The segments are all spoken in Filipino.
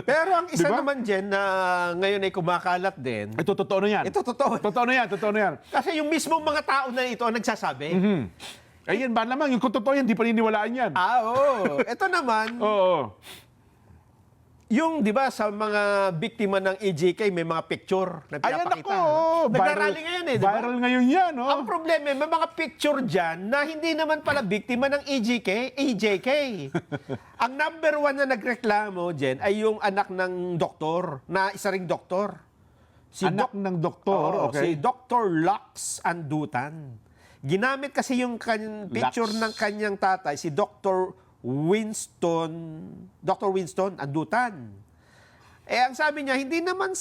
Pero ang isa Di ba? naman dyan na ngayon ay kumakalat din, Ito, totoo na yan. ito totoo. Totoo na yan, totoo na yan. Kasi yung mismong mga tao na ito ang nagsasabi. Ayun, ba naman, yung kung totoo yan, di paniniwalaan yan. Oo. Ito naman, Oo. yung, di ba, sa mga biktima ng EJK, may mga picture na Ayan pinapakita. ako. Nagrarally ngayon di ba? Viral ngayon yan, oh. Ang problema, may mga picture dyan na hindi naman pala biktima ng EJK. Ang number one na nagreklamo dyan ay yung anak ng doktor, na isa ring doktor. Anak ng doktor, Oo, okay. Si Dr. Lux Andutan. Ginamit kasi yung picture ng kanyang tatay, si Dr. Winston Andutan. Eh, ang sabi niya, hindi naman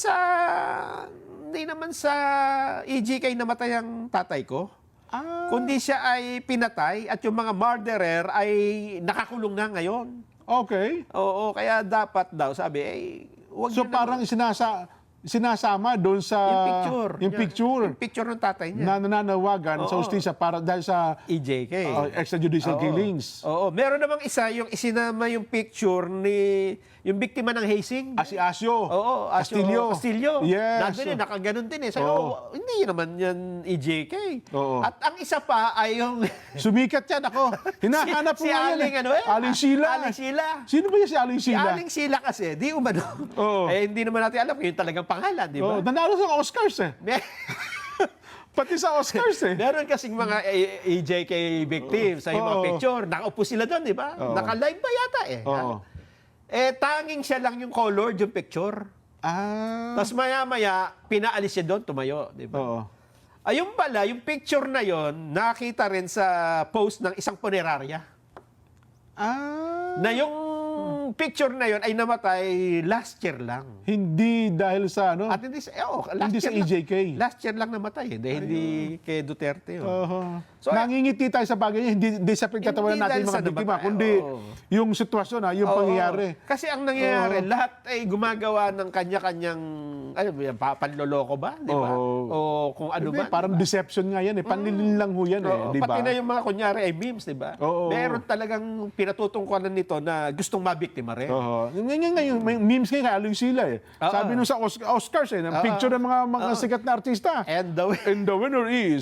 sa EJK namatay ang tatay ko. Kundi siya ay pinatay at yung mga murderer ay nakakulong na ngayon. Okay. Oo, kaya dapat daw, sabi, wag So niyo parang sinasama doon sa... yung picture. Yung picture. Yung picture ng tatay niya. Na nananawagan sa Oo. hustisya para dahil sa EJK. extrajudicial Oo. killings. Oo, meron namang isa, yung isinama yung picture ni yung biktima ng hazing. Si Asio. Oo, Castillo. Yes. Nandun nakaganon din eh. So, Oo. hindi naman yan EJK. Oo. At ang isa pa ay yung... Sumikat yan ako. Hinahanap ko si nga yan Aling eh. ano eh? Aling Sheila. Aling Sheila. Sino ba yan si Aling Si Sheila? Aling Sheila kasi, di umano. Oo. Eh, hindi naman natin alam kung yung talagang pangalan, di ba? Oh, nanalo sa Oscars eh. Pati sa Oscars eh. Meron kasing mga EJK victims sa yung mga Oo. picture. Nakaupo sila doon, di ba? Oo. Naka-live ba yata eh? Oo. Eh, tanging siya lang yung colored, yung picture. Tapos maya-maya, pinaalis siya doon, tumayo, di ba? Oo. Ayun pala, yung picture na yon nakita rin sa post ng isang punerarya. Na yung picture na yon ay namatay last year lang. Hindi dahil sa ano? At hindi sa, last Hindi year sa EJK. Last year lang namatay. Hindi kay Duterte yun. So, nangingiti tayo sa bagay niya, hindi sa pagtatawanan Hindi natin dahil mga sa biktima, namatay, kundi oo. yung sitwasyon, yung Oo. pangyayari. Kasi ang nangyayari, lahat ay gumagawa ng kanya-kanyang, ano ba yan, panloloko ba? Di ba? Oo. O kung ano Hindi, ba? parang di ba? deception nga yan eh. Panlilin lang ho yan eh. Oo, Di ba? pati na yung mga kunyari ay memes, di ba? Oo. Meron talagang pinatutungkulan nito na gustong mabiktima rin. Oo. Ngayon, may memes ngayon kay Aling Sheila eh. Oo. Sabi nung sa Oscars eh, ng picture ng mga sikat na artista. And the And the winner is